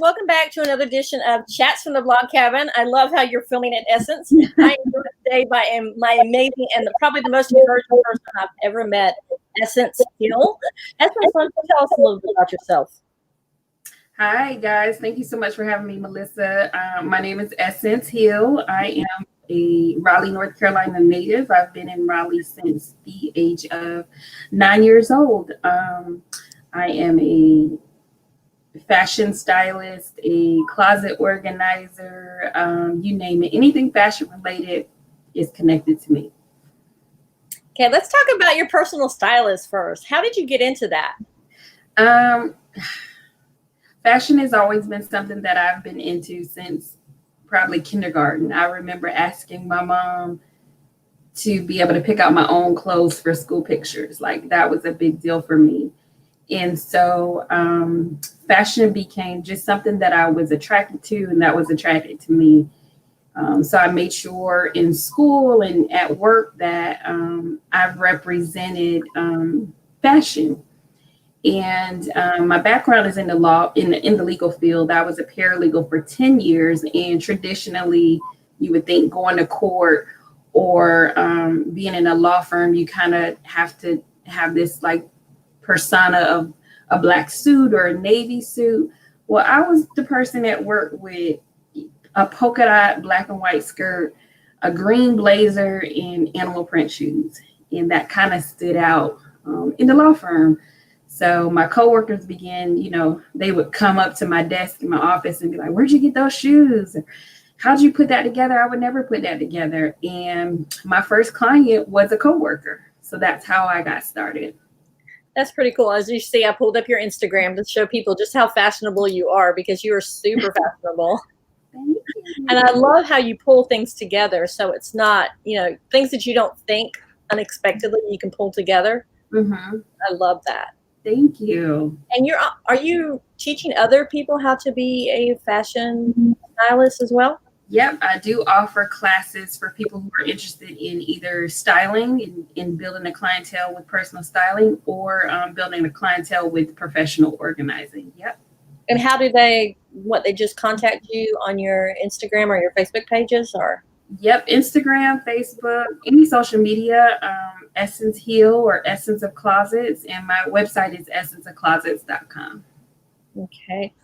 welcome back to another edition of Chats from the Blog Cabin. I love how you're filming at Essence. I am joined today by my amazing and probably the most encouraging person I've ever met, Essense Heel. Essence, why don't you tell us a little bit about yourself? Hi, guys. Thank you so much for having me, Melissa. My name is Essense Heel. I am a Raleigh, North Carolina native. I've been in Raleigh since the age of 9 years old. I am a fashion stylist, a closet organizer, you name it. Anything fashion related is connected to me. Okay, let's talk about your personal stylist first. How did you get into that? Fashion has always been something that I've been into since probably kindergarten. I remember asking my mom to be able to pick out my own clothes for school pictures. Like, that was a big deal for me. And so fashion became just something that I was attracted to and that was attracted to me. So I made sure in school and at work that I've represented fashion. And my background is in the law, in the legal field. I was a paralegal for 10 years. And traditionally, you would think going to court or being in a law firm, you kind of have to have this like persona of a black suit or a navy suit. Well, I was the person at work with a polka dot black and white skirt, a green blazer, and animal print shoes. And that kind of stood out in the law firm. So my coworkers began, they would come up to my desk in my office and be like, "Where'd you get those shoes? How'd you put that together? I would never put that together." And my first client was a coworker. So that's how I got started. That's pretty cool. As you see, I pulled up your Instagram to show people just how fashionable you are, because you are super fashionable. Thank you. And I love how you pull things together. So it's not, things that you don't think unexpectedly you can pull together. Mm-hmm. I love that. Thank you. And are you teaching other people how to be a fashion stylist as well? Yep, I do offer classes for people who are interested in either styling and building a clientele with personal styling, or building a clientele with professional organizing. Yep. And how do they just contact you on your Instagram or your Facebook pages, or? Yep, Instagram, Facebook, any social media, Essence Heel or Essence of Closets, and my website is essenceofclosets.com. Okay.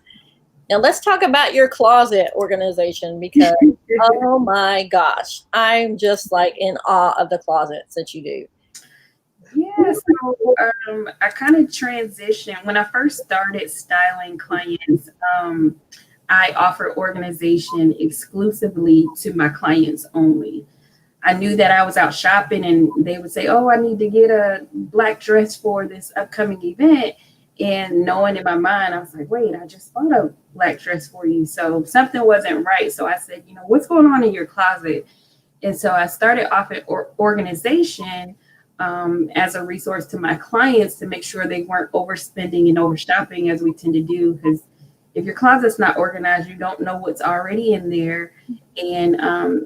Now let's talk about your closet organization, because oh my gosh, I'm just like in awe of the closets that you do. Yeah, so I kind of transitioned. When I first started styling clients, I offered organization exclusively to my clients only. I knew that I was out shopping and they would say, "Oh, I need to get a black dress for this upcoming event." And knowing in my mind, I was like, "Wait, I just bought a black dress for you." So something wasn't right. So I said, "What's going on in your closet?" And so I started offering organization as a resource to my clients to make sure they weren't overspending and overshopping, as we tend to do. Because if your closet's not organized, you don't know what's already in there. And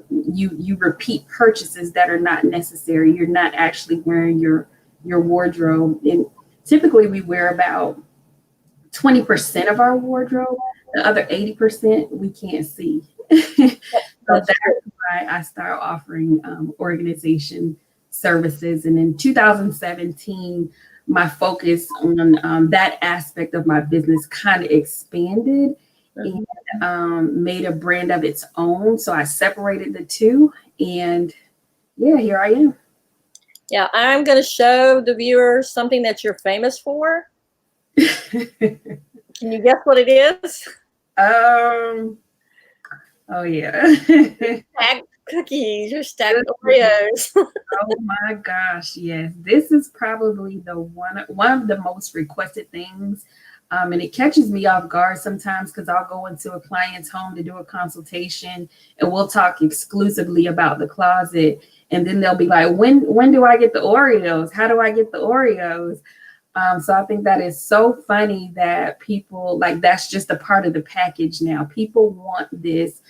you repeat purchases that are not necessary. You're not actually wearing your wardrobe. And typically we wear about 20% of our wardrobe. The other 80% we can't see. So that's why I started offering organization services. And in 2017, my focus on that aspect of my business kind of expanded and made a brand of its own. So I separated the two, and yeah, here I am. Yeah, I'm going to show the viewers something that you're famous for. Can you guess what it is? Oh yeah. Stacked cookies or stacked Oreos. Oh my gosh, yes. This is probably the one of the most requested things. And it catches me off guard sometimes, because I'll go into a client's home to do a consultation and we'll talk exclusively about the closet. And then they'll be like, when do I get the Oreos? How do I get the Oreos? So I think that is so funny that people, like, that's just a part of the package now. People want this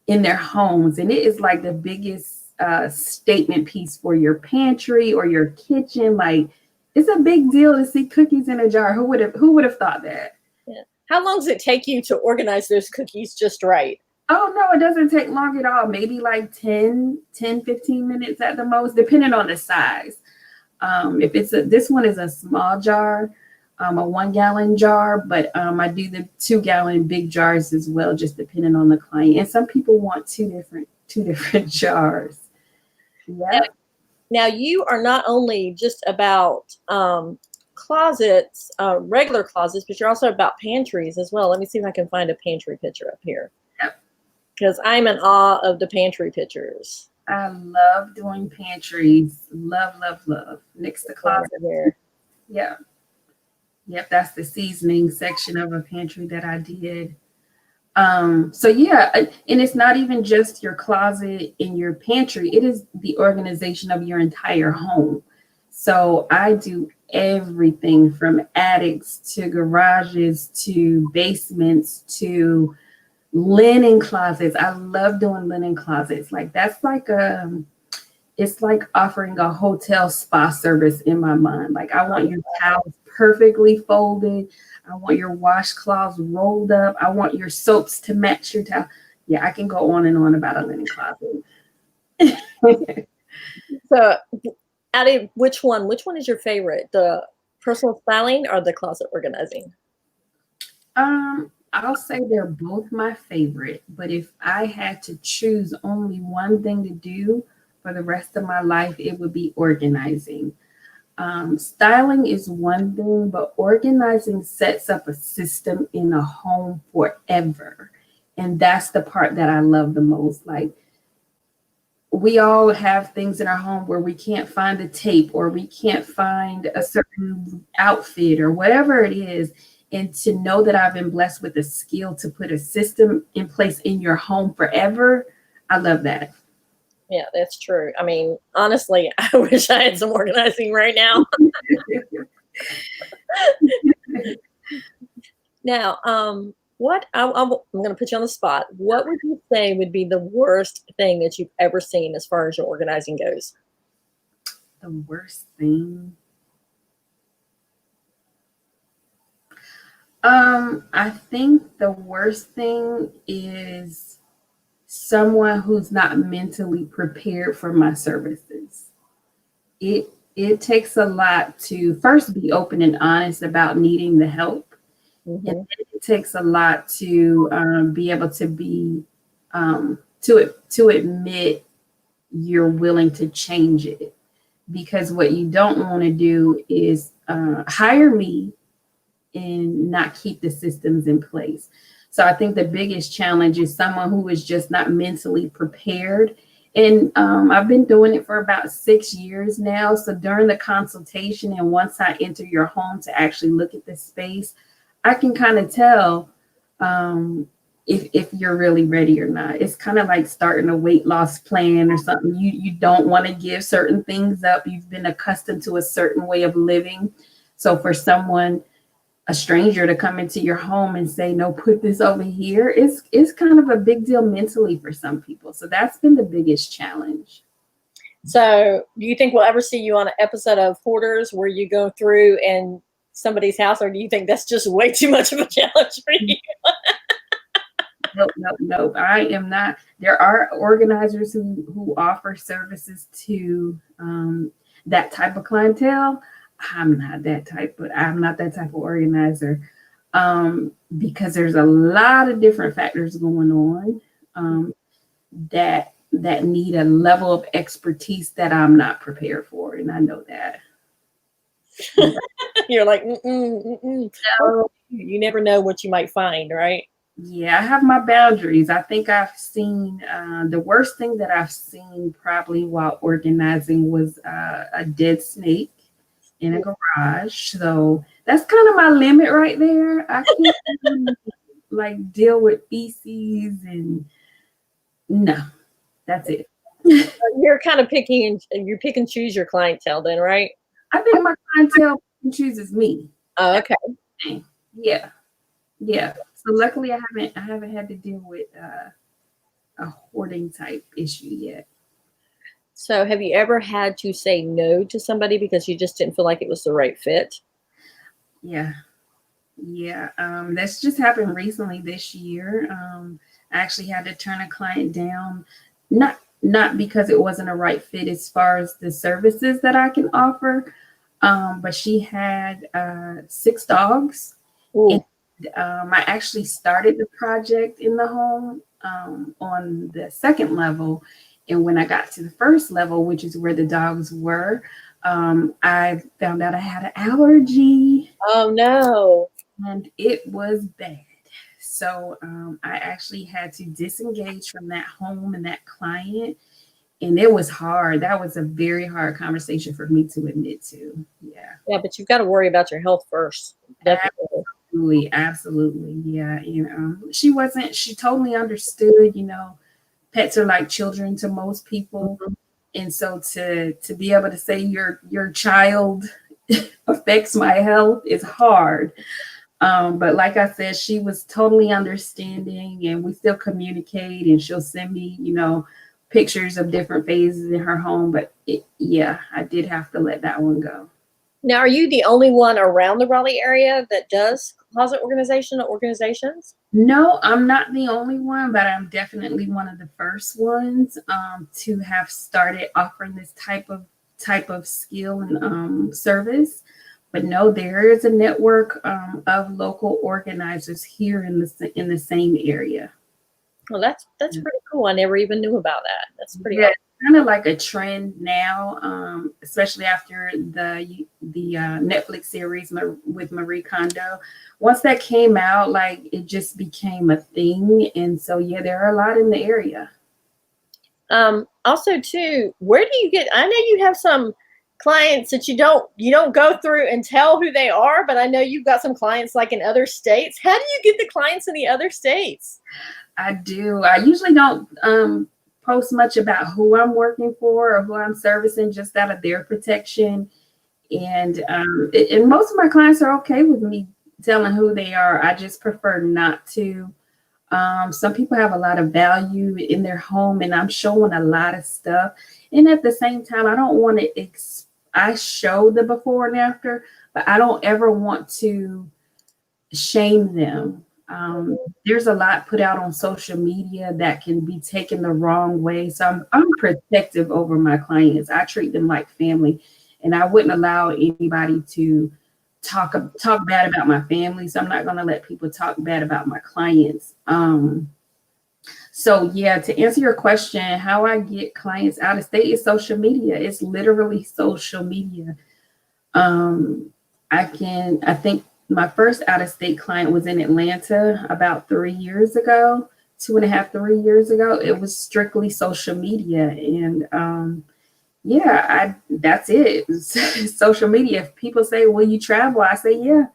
in their homes, and it is like the biggest statement piece for your pantry or your kitchen. Like, it's a big deal to see cookies in a jar. Who would have thought that? Yeah. How long does it take you to organize those cookies just right? Oh, no, it doesn't take long at all. Maybe like 15 minutes at the most, depending on the size. If this one is a small jar, a 1 gallon jar, but I do the 2 gallon big jars as well, just depending on the client. And some people want two different jars. Yeah. Now you are not only just about closets, regular closets, but you're also about pantries as well. Let me see if I can find a pantry picture up here. Yep. Because I'm in awe of the pantry pictures. I love doing pantries. Love, love, love. Next to closet. Here. Yeah. Yep, that's the seasoning section of a pantry that I did. So yeah, and it's not even just your closet in your pantry, it is the organization of your entire home. So I do everything from attics to garages to basements to linen closets. I love doing linen closets. Like that's like it's like offering a hotel spa service in my mind. Like I want your towels perfectly folded. I want your washcloths rolled up. I want your soaps to match your towel. Yeah, I can go on and on about a linen closet. So out of which one is your favorite? The personal styling or the closet organizing? I'll say they're both my favorite, but if I had to choose only one thing to do for the rest of my life, it would be organizing. Styling is one thing, but organizing sets up a system in a home forever. And that's the part that I love the most. Like we all have things in our home where we can't find a tape or we can't find a certain outfit or whatever it is. And to know that I've been blessed with the skill to put a system in place in your home forever, I love that. Yeah, that's true. I mean, honestly, I wish I had some organizing right now. Now, I'm going to put you on the spot. What would you say would be the worst thing that you've ever seen as far as your organizing goes? The worst thing? I think the worst thing is someone who's not mentally prepared for my services. It takes a lot to first be open and honest about needing the help. Mm-hmm. And it takes a lot to be able to be to admit you're willing to change it. Because what you don't want to do is hire me and not keep the systems in place. So I think the biggest challenge is someone who is just not mentally prepared. And I've been doing it for about 6 years now. So during the consultation and once I enter your home to actually look at the space, I can kind of tell if you're really ready or not. It's kind of like starting a weight loss plan or something. You don't want to give certain things up. You've been accustomed to a certain way of living. So for someone, a stranger, to come into your home and say, no, put this over here, it's kind of a big deal mentally for some people. So that's been the biggest challenge. So do you think we'll ever see you on an episode of Hoarders where you go through and somebody's house, or do you think that's just way too much of a challenge for you? No, I am not. There are organizers who offer services to that type of clientele. I'm not that type of organizer because there's a lot of different factors going on that need a level of expertise that I'm not prepared for, and I know that. You're like, no. You never know what you might find, right? Yeah, I have my boundaries. I think I've seen the worst thing that I've seen probably while organizing was a dead snake in a garage. So that's kind of my limit right there. I can't like deal with feces and no, that's it. You're kind of you pick and choose your clientele then, right? I think my clientele chooses me. Oh, okay. Yeah. So luckily I haven't had to deal with a hoarding type issue yet. So have you ever had to say no to somebody because you just didn't feel like it was the right fit? Yeah. Yeah, that's just happened recently this year. I actually had to turn a client down, not because it wasn't a right fit as far as the services that I can offer, but she had 6 dogs, and Ooh. I actually started the project in the home on the second level, and when I got to the first level, which is where the dogs were, I found out I had an allergy Oh no. and it was bad. So I actually had to disengage from that home and that client, and it was hard. That was a very hard conversation for me to admit to. Yeah, Yeah, but you've got to worry about your health first. Definitely. absolutely, absolutely. Yeah, she wasn't. She totally understood. Pets are like children to most people, Mhm. and so to be able to say your child affects my health is hard. But like I said, she was totally understanding, and we still communicate, and she'll send me, pictures of different phases in her home. But yeah, I did have to let that one go. Now, are you the only one around the Raleigh area that does closet organization or organizations? No, I'm not the only one, but I'm definitely one of the first ones to have started offering this type of skill and service. But no, there is a network of local organizers here in the same area. Well, that's pretty cool. I never even knew about that. That's pretty Yeah, awesome. it's kind of like a trend now, especially after the Netflix series with Marie Kondo. Once that came out, like it just became a thing, and so yeah, there are a lot in the area. Also too, where do you get, I know you have some clients that you don't go through and tell who they are, but I know you've got some clients like in other states. How do you get the clients in the other states? I do. I usually don't post much about who I'm working for or who I'm servicing, just out of their protection. And most of my clients are okay with me telling who they are. I just prefer not to. Some people have a lot of value in their home, and I'm showing a lot of stuff. And at the same time, I don't want to. I show the before and after, but I don't ever want to shame them. There's a lot put out on social media that can be taken the wrong way. So I'm protective over my clients. I treat them like family, and I wouldn't allow anybody to talk bad about my family. So I'm not going to let people talk bad about my clients. So yeah, to answer your question, how I get clients out of state is social media. It's literally social media. Um, I think my first out of state client was in Atlanta about 3 years ago, 2.5, 3 years ago. It was strictly social media. And yeah, that's it. Social media. If people say, will you travel? I say, yeah.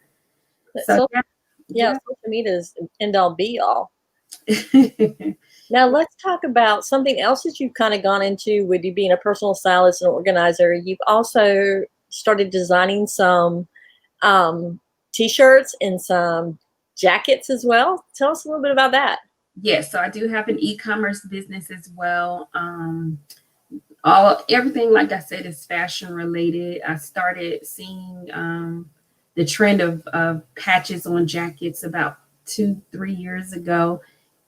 So So yeah, yeah, yeah. social media is end all be all. Now let's talk about something else that you've kind of gone into with you being a personal stylist and organizer. You've also started designing some um, t-shirts and some jackets as well. Tell us a little bit about that. Yes, so I do have an e-commerce business as well. All everything, like I said, is fashion related. I started seeing the trend of patches on jackets about 2, 3 years ago,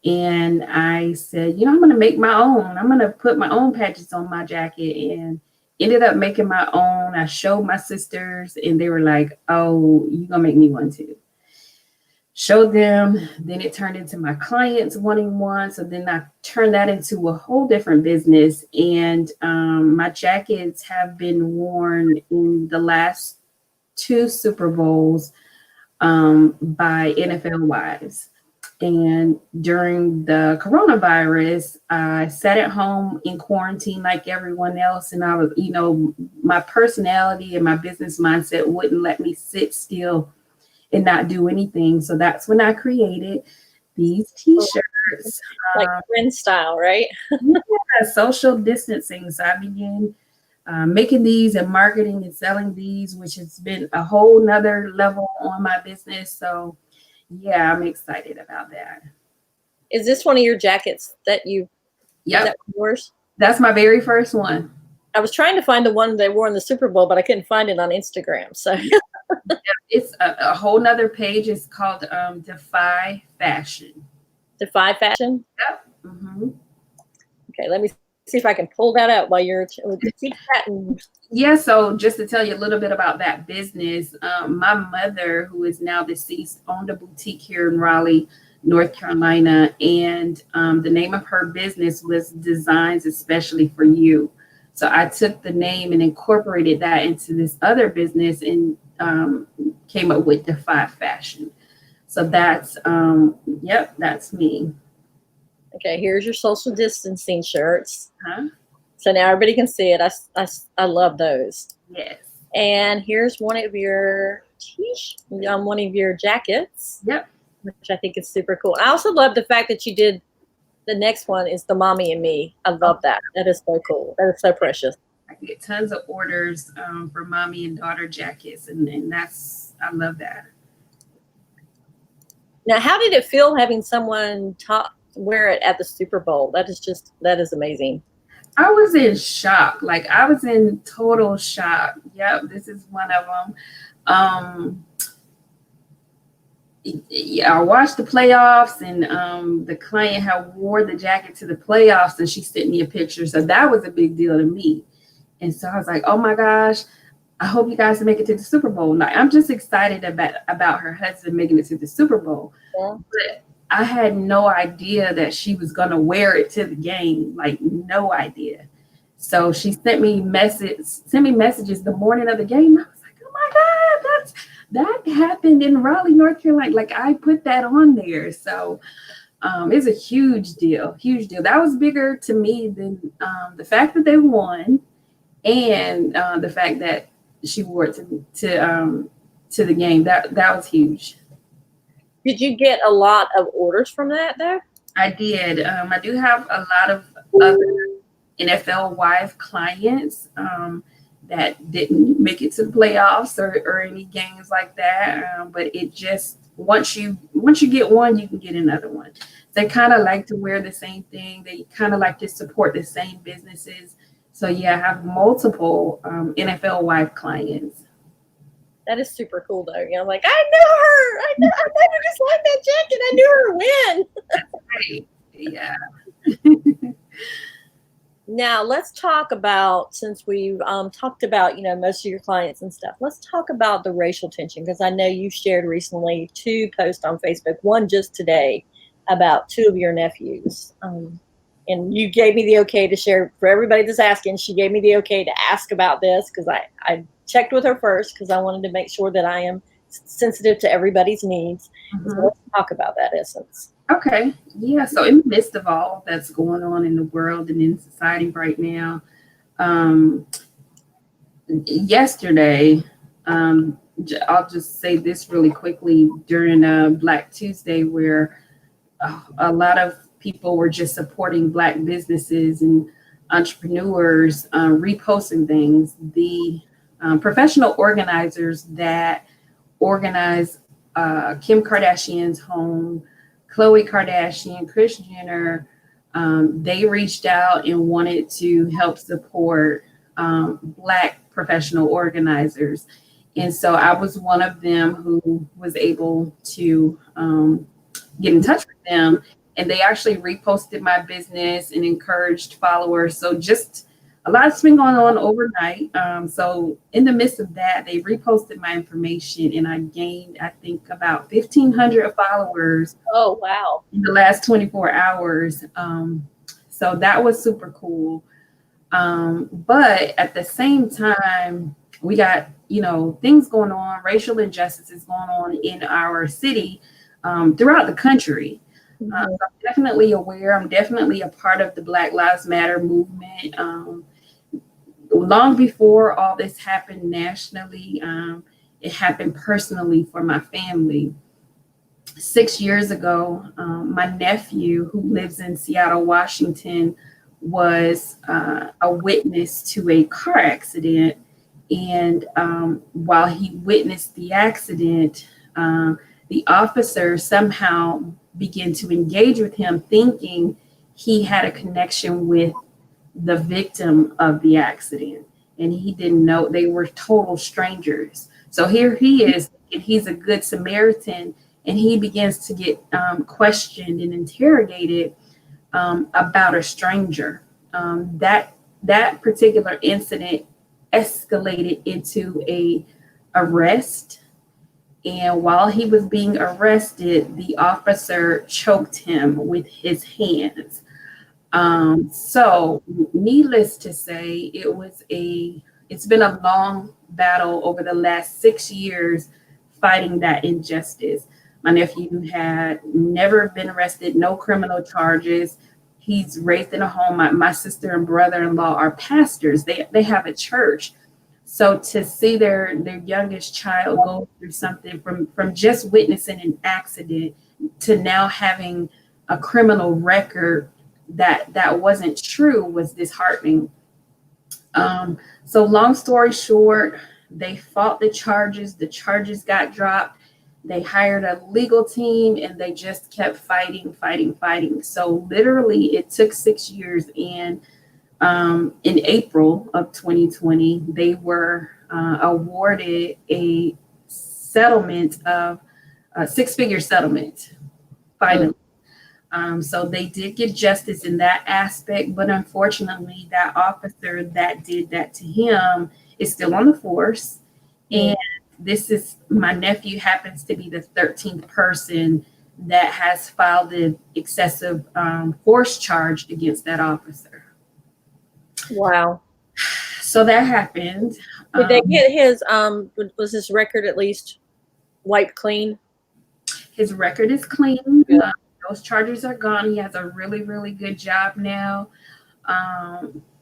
and I said, I'm going to make my own. I'm going to put my own patches on my jacket, and ended up making my own. I showed my sisters, and they were like, "Oh, you're gonna make me one too." Showed them, then it turned into my clients wanting one. So then I turned that into a whole different business. And my jackets have been worn in the last 2 Super Bowls by NFL wives. And during the coronavirus, I sat at home in quarantine like everyone else. And I was, my personality and my business mindset wouldn't let me sit still and not do anything. So that's when I created these t-shirts. Like friend style, right? Yeah, social distancing. So I began making these and marketing and selling these, which has been a whole nother level on my business. So yeah, I'm excited about that. Is this one of your jackets that is Yep, that yours? that's my very first one. I was trying to find the one they wore in the Super Bowl, but I couldn't find it on Instagram. So It's a whole nother page. It's called Defy Fashion. Defy Fashion. Yep. Mm-hmm. Okay, let me see if I can pull that up while you're keep chatting. Yeah, so just to tell you a little bit about that business, my mother, who is now deceased, owned a boutique here in Raleigh, North Carolina, and the name of her business was Designs Especially for You. So I took the name and incorporated that into this other business and came up with Defy Fashion. So that's, yep, that's me. Okay, here's your social distancing shirts. Huh? So now everybody can see it. I love those. Yes. And here's one of your one of your jackets. Yep. Which I think is super cool. I also love the fact that you did the next one is the mommy and me. I love that. That is so cool. That is so precious. I get tons of orders for mommy and daughter jackets, and that's, I love that. Now, how did it feel having someone wear it at the Super Bowl? That is amazing. I was in shock. Like, I was in total shock. Yep, this is one of them. Yeah, I watched the playoffs, and the client had wore the jacket to the playoffs, and she sent me a picture. So that was a big deal to me. And so I was like, oh my gosh, I hope you guys make it to the Super Bowl. Now, I'm just excited about her husband making it to the Super Bowl. Yeah. But I had no idea that she was going to wear it to the game, like no idea. So she sent me messages the morning of the game. I was like, oh my God, that happened in Raleigh, North Carolina. Like, I put that on there. So it's a huge deal. That was bigger to me than the fact that they won and the fact that she wore it to the game. That was huge. Did you get a lot of orders from that though? I did. I do have a lot of other NFL wife clients that didn't make it to the playoffs or any games like that. But it just, once you get one, you can get another one. They kind of like to wear the same thing. They kind of like to support the same businesses. So yeah, I have multiple NFL wife clients. That is super cool, though. You know, like, I knew her. I never just liked that jacket. I knew her when. That's right. Yeah. Now, let's talk about, since we've talked about, most of your clients and stuff, let's talk about the racial tension, because I know you shared recently 2 posts on Facebook, one just today about 2 of your nephews. And you gave me the okay to share. For everybody that's asking, she gave me the okay to ask about this, because I checked with her first because I wanted to make sure that I am sensitive to everybody's needs. Mm-hmm. So let's talk about that, Essence. Okay. Yeah. So in the midst of all that's going on in the world and in society right now, yesterday, I'll just say this really quickly, during Black Tuesday, where a lot of people were just supporting Black businesses and entrepreneurs, reposting things. The professional organizers that organize Kim Kardashian's home, Khloe Kardashian, Kris Jenner, they reached out and wanted to help support Black professional organizers. And so I was one of them who was able to get in touch with them. And they actually reposted my business and encouraged followers. So just a lot's been going on overnight. So in the midst of that, they reposted my information, and I gained, I think, about 1,500 followers. Oh, wow. In the last 24 hours. So that was super cool. But at the same time, we got, things going on, racial injustices going on in our city, throughout the country. So I'm definitely aware. I'm definitely a part of the Black Lives Matter movement. Long before all this happened nationally, it happened personally for my family. 6 years ago, my nephew, who lives in Seattle, Washington, was a witness to a car accident. And while he witnessed the accident, the officer somehow began to engage with him, thinking he had a connection with the victim of the accident. And he didn't know, they were total strangers. So here he is, and he's a good Samaritan, and he begins to get questioned and interrogated about a stranger. That particular incident escalated into a arrest, and while he was being arrested, the officer choked him with his hands. So needless to say, it's been a long battle over the last 6 years fighting that injustice. My nephew had never been arrested, no criminal charges. He's raised in a home. My sister and brother-in-law are pastors. They have a church. So to see their youngest child go through something from just witnessing an accident to now having a criminal record that wasn't true was disheartening. So long story short, they fought the charges. The charges got dropped. They hired a legal team and they just kept fighting. So literally it took 6 years, and in April of 2020, they were awarded a settlement of a six-figure settlement, finally. So they did get justice in that aspect, but unfortunately, that officer that did that to him is still on the force. And my nephew happens to be the 13th person that has filed the excessive force charge against that officer. Wow. So that happened. Did they get his, was his record at least wiped clean? His record is clean. Those charges are gone. He has a really, really good job now,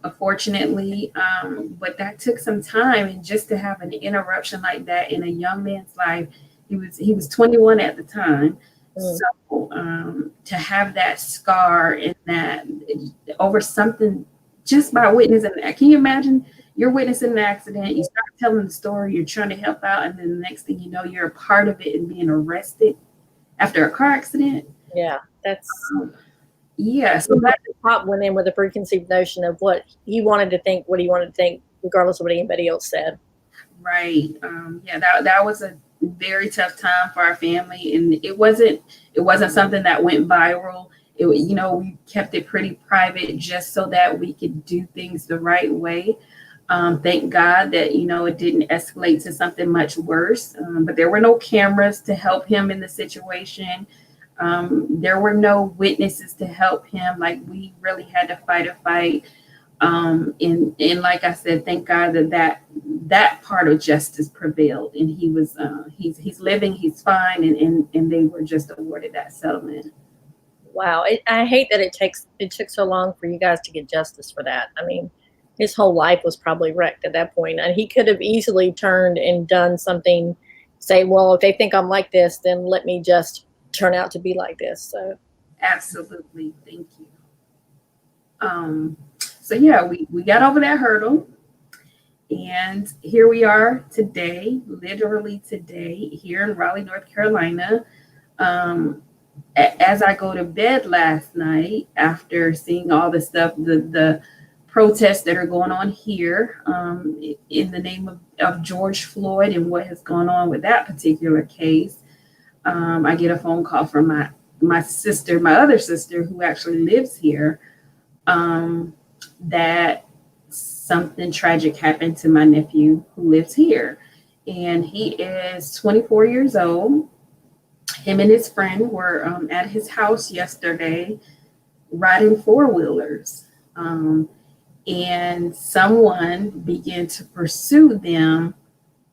unfortunately. But that took some time. And just to have an interruption like that in a young man's life, he was 21 at the time. So to have that scar and that over something just by witnessing that, can you imagine? You're witnessing an accident, you start telling the story, you're trying to help out, and then the next thing you know, you're a part of it and being arrested after a car accident. Yeah, that's So that Pop went in with a preconceived notion of what he wanted to think, regardless of what anybody else said. Right. That was a very tough time for our family, and it wasn't something that went viral. We kept it pretty private just so that we could do things the right way. Thank God that, it didn't escalate to something much worse. But there were no cameras to help him in the situation. There were no witnesses to help him. Like, we really had to fight a fight. And like I said, thank God that part of justice prevailed, and he was he's living, he's fine, and they were just awarded that settlement. Wow. I hate that it took so long for you guys to get justice for that. I mean, his whole life was probably wrecked at that point. And he could have easily turned and done something, say, well, if they think I'm like this, then let me just turn out to be like this. So absolutely. Thank you. So yeah, we got over that hurdle. And here we are today, literally today, here in Raleigh, North Carolina. As I go to bed last night, after seeing all the stuff, the protests that are going on here in the name of George Floyd and what has gone on with that particular case, I get a phone call from my other sister, who actually lives here, that something tragic happened to my nephew who lives here. And he is 24 years old. Him and his friend were at his house yesterday riding four-wheelers. And someone began to pursue them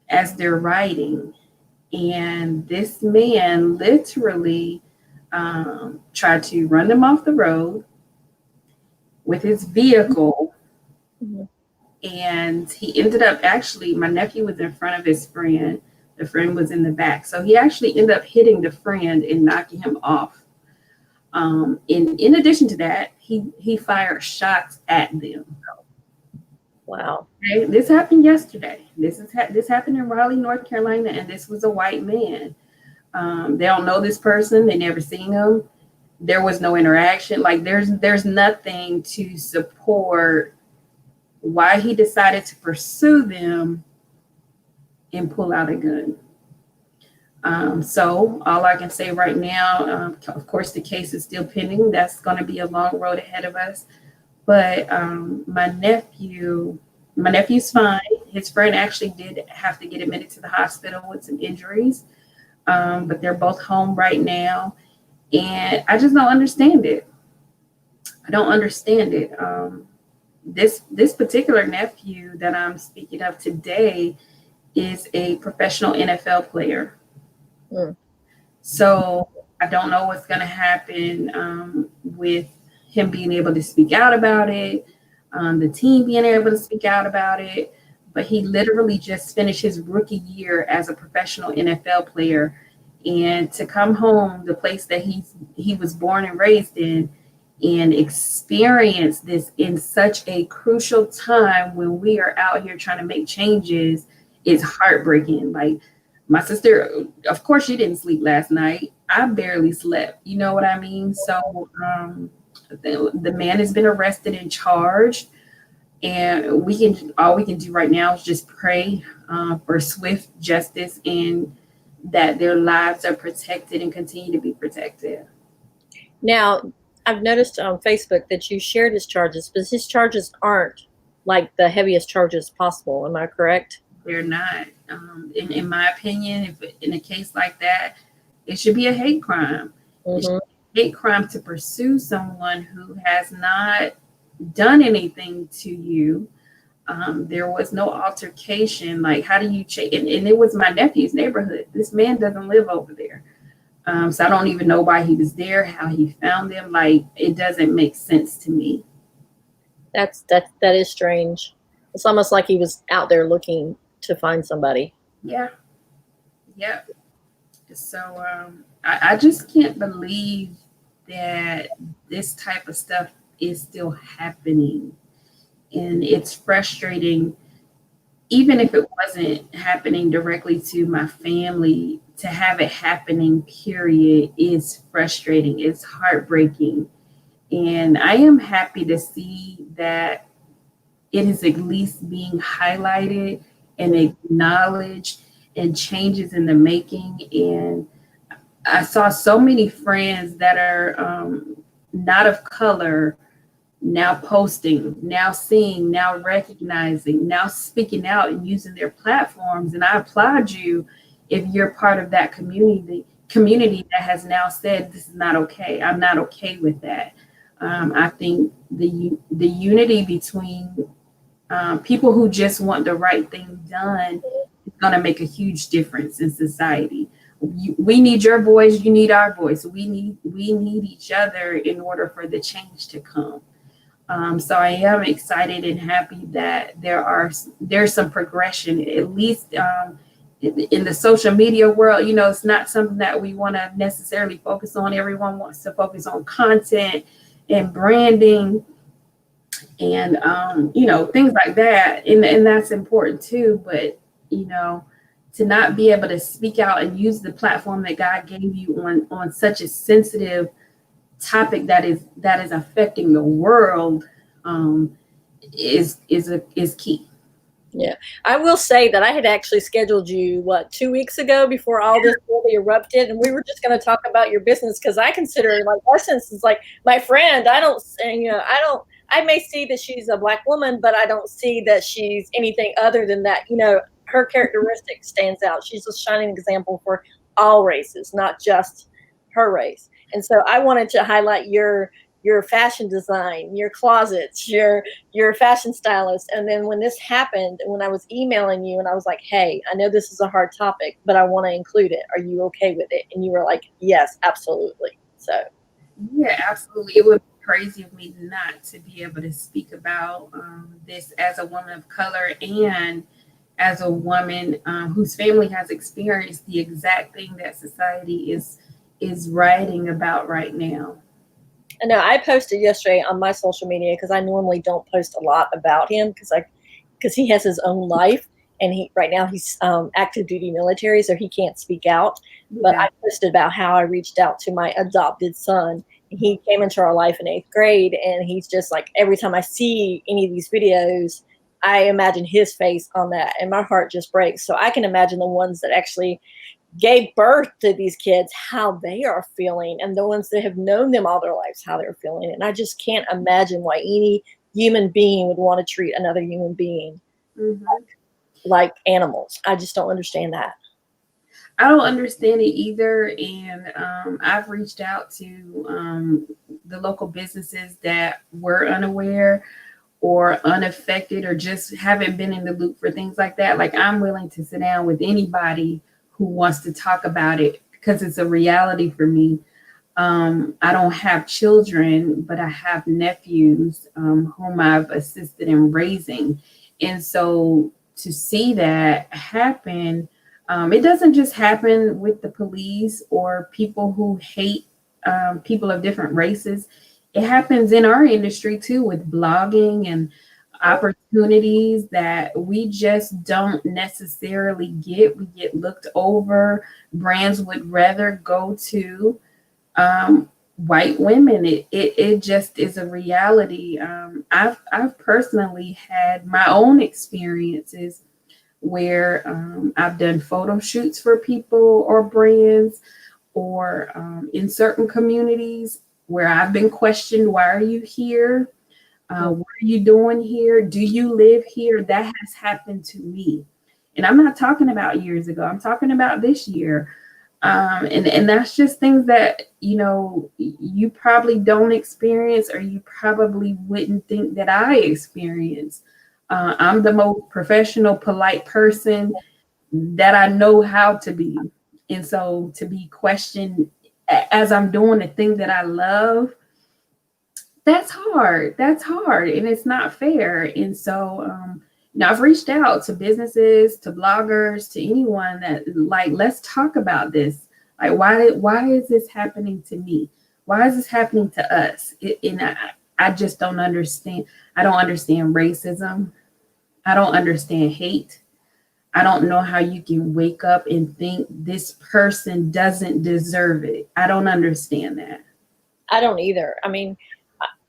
as they're riding. And this man literally tried to run them off the road with his vehicle. Mm-hmm. And he ended up, actually, my nephew was in front of his friend. The friend was in the back. So he actually ended up hitting the friend and knocking him off. In addition to that, he fired shots at them. Wow. Okay, this happened yesterday. This happened in Raleigh, North Carolina, and this was a white man. They don't know this person. They never seen him. There was no interaction. Like, there's nothing to support why he decided to pursue them and pull out a gun. So all I can say right now, of course, the case is still pending. That's going to be a long road ahead of us. But my nephew's fine. His friend actually did have to get admitted to the hospital with some injuries, but they're both home right now. And I just don't understand it. I don't understand it. This particular nephew that I'm speaking of today is a professional NFL player. Mm. So I don't know what's going to happen with him being able to speak out about it, the team being able to speak out about it. But he literally just finished his rookie year as a professional NFL player. And to come home, the place that he was born and raised in, and experience this in such a crucial time when we are out here trying to make changes is heartbreaking. Like, my sister, of course, she didn't sleep last night. I barely slept. You know what I mean? So the man has been arrested and charged, and all we can do right now is just pray for swift justice and that their lives are protected and continue to be protected. Now, I've noticed on Facebook that you shared his charges, but his charges aren't like the heaviest charges possible. Am I correct? They're not. In my opinion, if in a case like that, it should be a hate crime. It should be a hate crime to pursue someone who has not done anything to you. There was no altercation. Like, how do you change? And it was my nephew's neighborhood. This man doesn't live over there. So I don't even know why he was there, how he found them. Like, it doesn't make sense to me. That is strange. It's almost like he was out there looking to find somebody. Yeah. So I just can't believe that this type of stuff is still happening. And it's frustrating, even if it wasn't happening directly to my family, to have it happening, period, is frustrating. It's heartbreaking. And I am happy to see that it is at least being highlighted and acknowledged, and changes in the making. And I saw so many friends that are not of color now posting, now seeing, now recognizing, now speaking out and using their platforms. And I applaud you if you're part of that community that has now said, this is not okay. I'm not okay with that. I think the unity between people who just want the right thing done is going to make a huge difference in society. We need your voice. You need our voice. We need each other in order for the change to come. So I am excited and happy that there's some progression, at least in the social media world. You know, it's not something that we want to necessarily focus on. Everyone wants to focus on content and branding and things like that, and that's important too. But to not be able to speak out and use the platform that God gave you on such a sensitive topic that is affecting the world is key. Yeah, I will say that I had actually scheduled you 2 weeks ago before all this really erupted, and we were just going to talk about your business, because I consider like Essence is like my friend. I may see that she's a Black woman, but I don't see that she's anything other than that. Her characteristic stands out. She's a shining example for all races, not just her race. And so I wanted to highlight your fashion design, your closets, your fashion stylist. And then when this happened, when I was emailing you and I was like, hey, I know this is a hard topic, but I want to include it. Are you okay with it? And you were like, yes, absolutely. So yeah, absolutely. It would be crazy of me not to be able to speak about this as a woman of color and as a woman whose family has experienced the exact thing that society is writing about right now. I know I posted yesterday on my social media, because I normally don't post a lot about him because he has his own life, and right now he's active duty military, so he can't speak out. Yeah. But I posted about how I reached out to my adopted son. He came into our life in 8th grade, and he's just like, every time I see any of these videos, I imagine his face on that, and my heart just breaks. So I can imagine the ones that actually gave birth to these kids, how they are feeling, and the ones that have known them all their lives, how they're feeling. And I just can't imagine why any human being would want to treat another human being like animals. I just don't understand that. I don't understand it either. And I've reached out to the local businesses that were unaware or unaffected or just haven't been in the loop for things like that. Like, I'm willing to sit down with anybody who wants to talk about it because it's a reality for me. I don't have children, but I have nephews whom I've assisted in raising. And so to see that happen, it doesn't just happen with the police or people who hate people of different races. It happens in our industry too, with blogging and opportunities that we just don't necessarily get. We get looked over. Brands would rather go to white women. It just is a reality. I've personally had my own experiences where I've done photo shoots for people or brands, or in certain communities where I've been questioned, why are you here? What are you doing here? Do you live here? That has happened to me. And I'm not talking about years ago. I'm talking about this year. And that's just things that, you probably don't experience, or you probably wouldn't think that I experience. I'm the most professional, polite person that I know how to be. And so to be questioned as I'm doing the thing that I love, that's hard. That's hard. And it's not fair. And so, I've reached out to businesses, to bloggers, to anyone that, like, let's talk about this. Like, why is this happening to me? Why is this happening to us? I just don't understand. I don't understand racism. I don't understand hate. I don't know how you can wake up and think this person doesn't deserve it. I don't understand that. I don't either. I mean,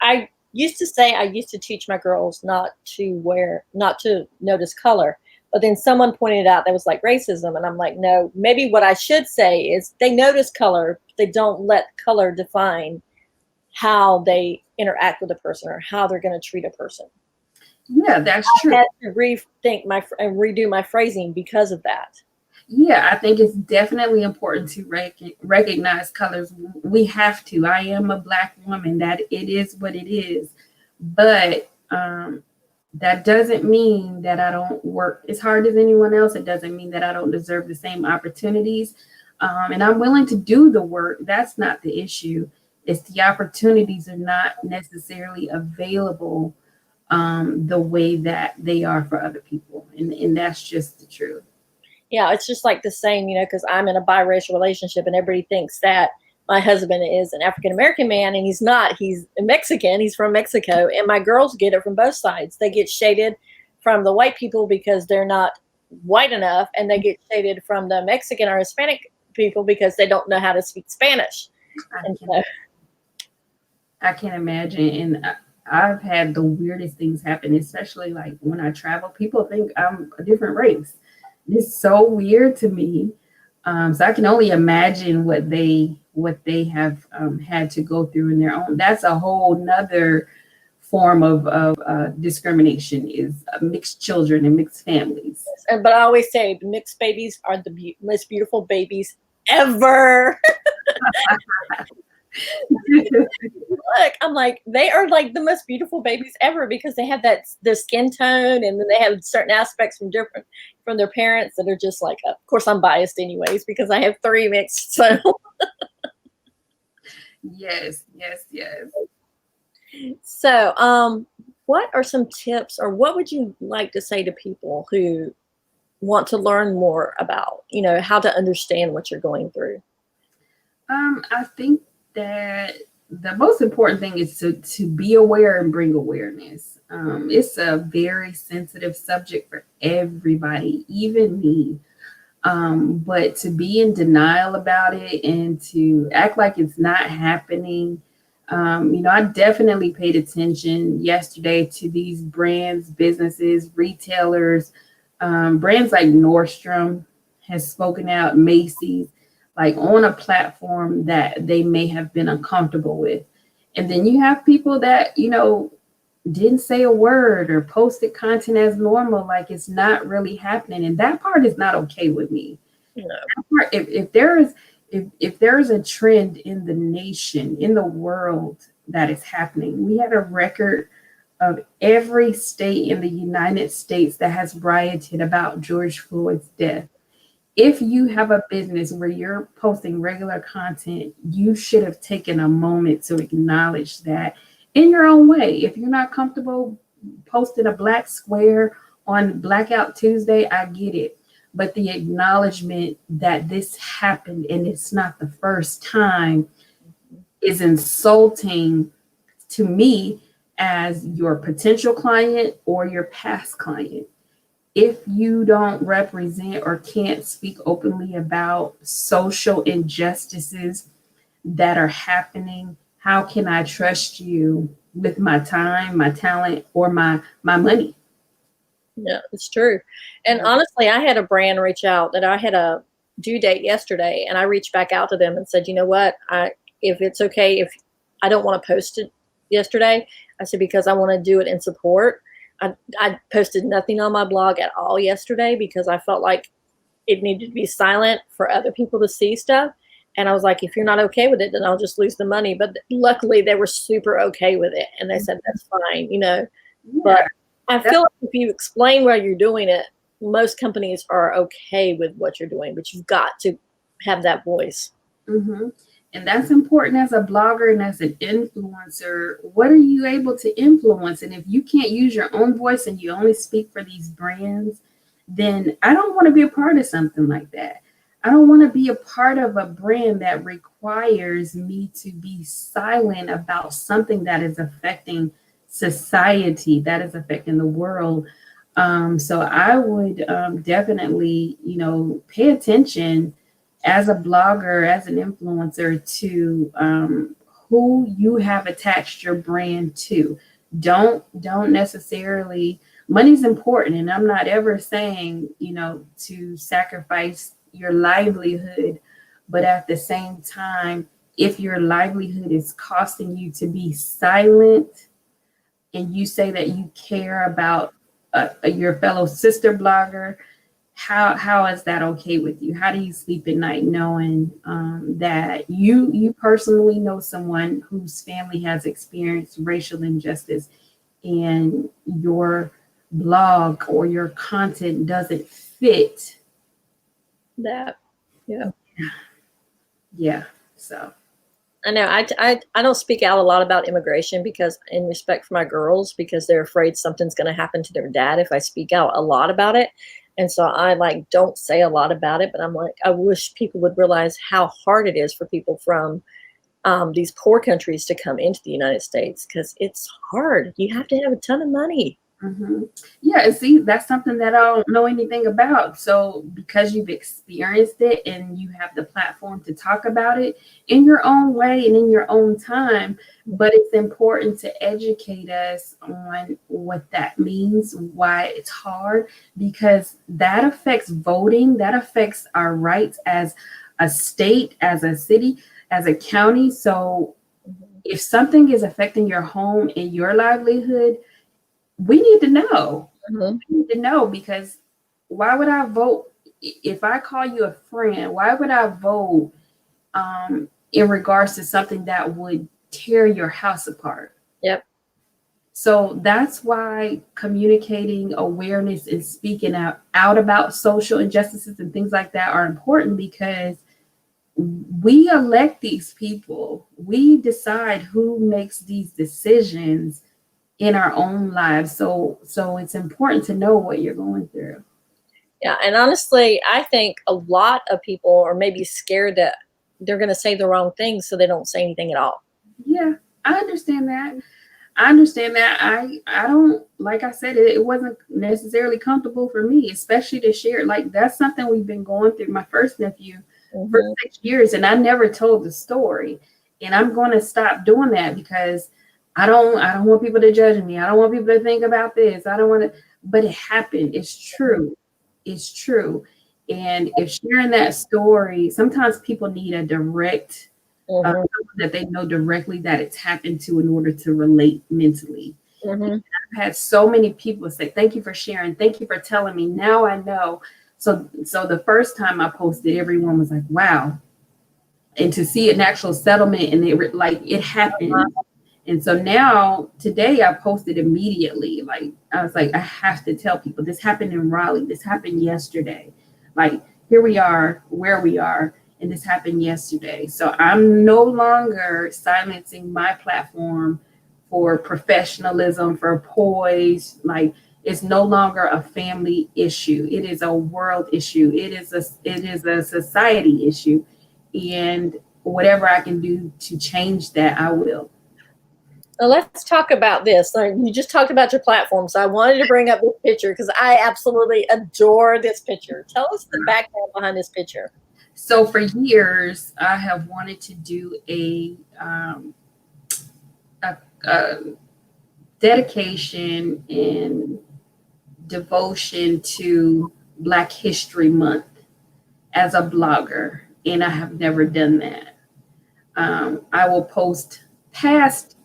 I used to say I used to teach my girls not to notice color. But then someone pointed out that was like racism. And I'm like, no, maybe what I should say is they notice color, but they don't let color define how they interact with a person or how they're going to treat a person. Yeah, that's true. I had to rethink and redo my phrasing because of that. Yeah, I think it's definitely important to recognize colors. We have to. I am a Black woman. That it is what it is. But that doesn't mean that I don't work as hard as anyone else. It doesn't mean that I don't deserve the same opportunities. And I'm willing to do the work. That's not the issue. It's the opportunities are not necessarily available the way that they are for other people. And that's just the truth. Yeah, it's just like the same, because I'm in a biracial relationship and everybody thinks that my husband is an African American man, and he's not. He's Mexican. He's from Mexico. And my girls get it from both sides. They get shaded from the white people because they're not white enough, and they get shaded from the Mexican or Hispanic people because they don't know how to speak Spanish. I can't imagine. And I've had the weirdest things happen, especially like when I travel. People think I'm a different race. It's so weird to me. So I can only imagine what they have had to go through in their own. That's a whole nother form of discrimination, is mixed children and mixed families. But I always say the mixed babies are the most beautiful babies ever. Look, I'm like, they are like the most beautiful babies ever because they have their skin tone, and then they have certain aspects from their parents that are just like, of course I'm biased anyways because I have 3 mixed. So yes. So what are some tips, or what would you like to say to people who want to learn more about, how to understand what you're going through? I think that the most important thing is to be aware and bring awareness. It's a very sensitive subject for everybody, even me. But to be in denial about it and to act like it's not happening, I definitely paid attention yesterday to these brands, businesses, retailers, brands like Nordstrom has spoken out, Macy's, like on a platform that they may have been uncomfortable with. And then you have people that, didn't say a word or posted content as normal, like it's not really happening. And that part is not okay with me. No. That part, if there is a trend in the nation, in the world that is happening, we had a record of every state in the United States that has rioted about George Floyd's death. If you have a business where you're posting regular content, you should have taken a moment to acknowledge that in your own way. If you're not comfortable posting a black square on Blackout Tuesday, I get it. But the acknowledgement that this happened and it's not the first time is insulting to me as your potential client or your past client. If you don't represent or can't speak openly about social injustices that are happening, how can I trust you with my time, my talent, or my money? Yeah, it's true. And honestly, I had a brand reach out that I had a due date yesterday, and I reached back out to them and said, you know what, if it's okay, if I don't want to post it yesterday, I said, because I want to do it in support. I posted nothing on my blog at all yesterday because I felt like it needed to be silent for other people to see stuff. And I was like, if you're not okay with it, then I'll just lose the money. But luckily they were super okay with it. And they said, that's fine, Yeah. But I feel like if you explain why you're doing it, most companies are okay with what you're doing, but you've got to have that voice. Mm-hmm. And that's important as a blogger and as an influencer. What are you able to influence? And if you can't use your own voice and you only speak for these brands, then I don't want to be a part of something like that. I don't want to be a part of a brand that requires me to be silent about something that is affecting society, that is affecting the world. So I would definitely, pay attention as a blogger, as an influencer, to who you have attached your brand to. Don't necessarily, money's important, and I'm not ever saying, to sacrifice your livelihood, but at the same time, if your livelihood is costing you to be silent and you say that you care about your fellow sister blogger, how is that okay with you? How do you sleep at night knowing that you personally know someone whose family has experienced racial injustice and your blog or your content doesn't fit that? Yeah. So I know I don't speak out a lot about immigration because in respect for my girls, because they're afraid something's going to happen to their dad if I speak out a lot about it. And so I don't say a lot about it, but I'm like, I wish people would realize how hard it is for people from these poor countries to come into the United States, because it's hard. You have to have a ton of money. Mm-hmm. Yeah, see, that's something that I don't know anything about. So because you've experienced it and you have the platform to talk about it in your own way and in your own time, but it's important to educate us on what that means, why it's hard, because that affects voting, that affects our rights as a state, as a city, as a county. So if something is affecting your home and your livelihood, we need to know. Mm-hmm. We need to know, because why would I vote if I call you a friend? Why would I vote in regards to something that would tear your house apart? Yep. So that's why communicating awareness and speaking out about social injustices and things like that are important, because we elect these people. We decide who makes these decisions in our own lives. So it's important to know what you're going through. Yeah. And honestly, I think a lot of people are maybe scared that they're going to say the wrong thing, so they don't say anything at all. Yeah, I understand that. I don't, like I said, it wasn't necessarily comfortable for me, especially to share. Like, that's something we've been going through. My first nephew for 6 years, and I never told the story. And I'm going to stop doing that because I don't want people to judge me. I don't want people to think about this. I don't want to, but it happened. It's true. It's true. And if sharing that story, sometimes people need a direct, someone that they know directly that it's happened to in order to relate mentally. I've had so many people say, thank you for sharing. Thank you for telling me. Now I know. So the first time I posted, everyone was like, wow. And to see an actual settlement and it happened. And so now today I posted immediately. Like I was like, I have to tell people this happened in Raleigh. This happened yesterday. Like here we are, where we are, and this happened yesterday. So I'm no longer silencing my platform for professionalism, for poise. Like it's no longer a family issue. It is a world issue. It is a society issue. And whatever I can do to change that, I will. Now let's talk about this. You just talked about your platform, so I wanted to bring up this picture because I absolutely adore this picture. Tell us the background behind this picture. So for years, I have wanted to do a dedication and devotion to Black History Month as a blogger, and I have never done that. I will post past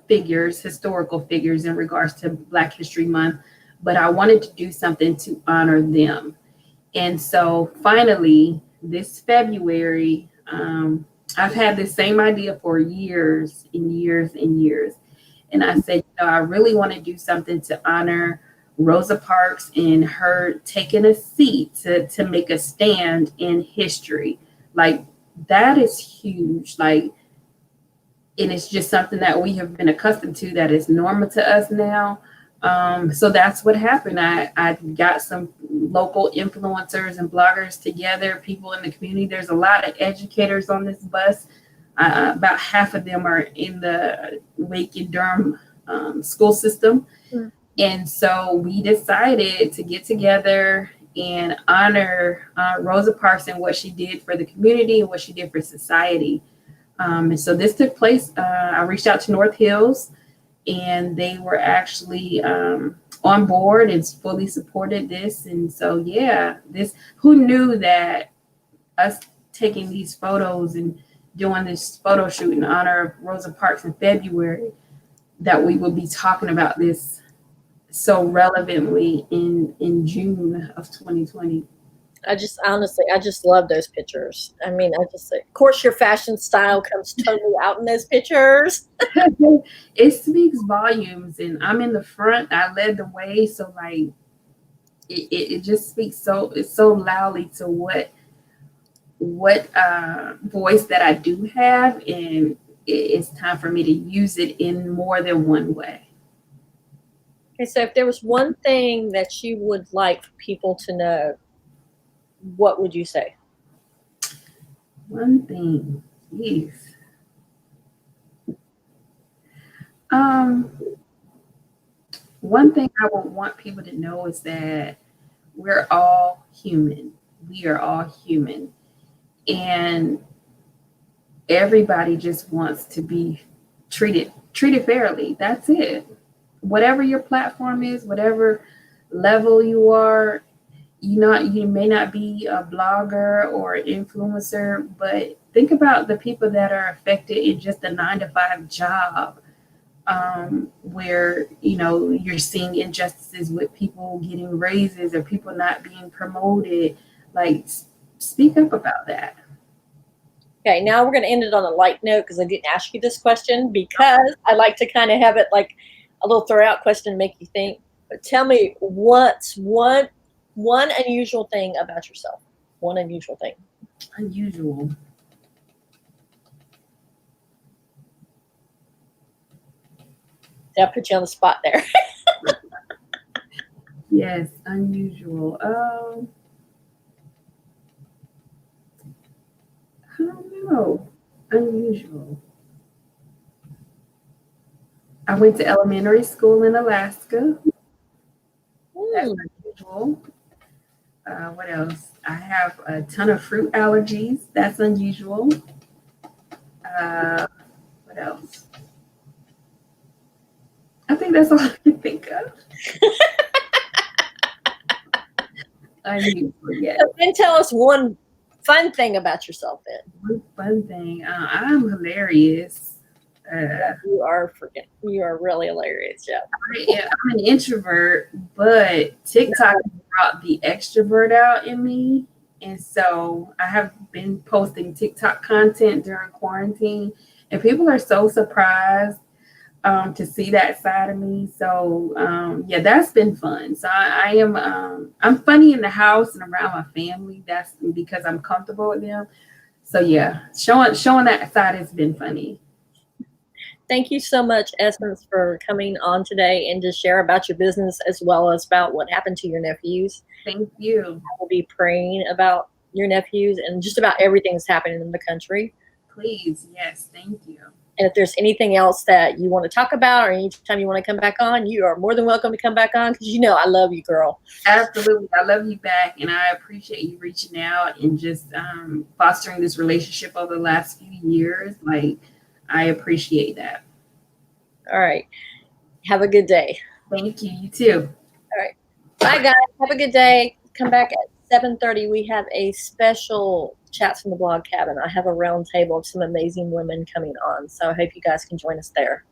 figures, historical figures in regards to Black History Month, but I wanted to do something to honor them. And so finally, this February, I've had the same idea for years and years and years. And I said, I really want to do something to honor Rosa Parks and her taking a seat to make a stand in history. Like that is huge. Like, and it's just something that we have been accustomed to that is normal to us now. So that's what happened. I got some local influencers and bloggers together, people in the community. There's a lot of educators on this bus. About half of them are in the Wake and Durham school system. And so we decided to get together and honor Rosa Parks and what she did for the community and what she did for society. And so this took place. I reached out to North Hills, and they were actually on board and fully supported this. And so, yeah, who knew that us taking these photos and doing this photo shoot in honor of Rosa Parks in February, that we would be talking about this so relevantly in June of 2020. I just love those pictures. I mean, of course, your fashion style comes totally out in those pictures. It speaks volumes, and I'm in the front. I led the way, so like it just speaks so loudly to what voice that I do have, and it's time for me to use it in more than one way. Okay, so if there was one thing that you would like people to know, what would you say? One thing, yes. One thing I would want people to know is that we're all human. We are all human. And everybody just wants to be treated fairly. That's it. Whatever your platform is, whatever level you are, you may not be a blogger or influencer, but think about the people that are affected in just a 9-to-5 job, where you're seeing injustices with people getting raises or people not being promoted. Like, speak up about that. Okay, now we're going to end it on a light note because I didn't ask you this question, because I like to kind of have it like a little throw out question to make you think. But tell me, what's one unusual thing about yourself? One unusual thing. Unusual. Did I put you on the spot there? Yes, unusual. I don't know. Unusual. I went to elementary school in Alaska. That's unusual. What else? I have a ton of fruit allergies. That's unusual. What else? I think that's all I can think of. I need to forget. And tell us one fun thing about yourself then. One fun thing. I'm hilarious. You are really hilarious, Jeff. I'm an introvert, but TikTok brought the extrovert out in me. And so I have been posting TikTok content during quarantine, and people are so surprised to see that side of me. So yeah, that's been fun. So I am I'm funny in the house and around my family. That's because I'm comfortable with them. So yeah, showing that side has been funny. Thank you so much, Essence, for coming on today and to share about your business as well as about what happened to your nephews. Thank you. I will be praying about your nephews and just about everything that's happening in the country. Please, yes, thank you. And if there's anything else that you want to talk about or anytime you want to come back on, you are more than welcome to come back on because you know I love you, girl. Absolutely. I love you back, and I appreciate you reaching out and just fostering this relationship over the last few years. Like, I appreciate that. All right. Have a good day. Thank you. You too. All right. Bye, guys. Have a good day. Come back at 7:30. We have a special Chats from the Blog Cabin. I have a round table of some amazing women coming on. So I hope you guys can join us there.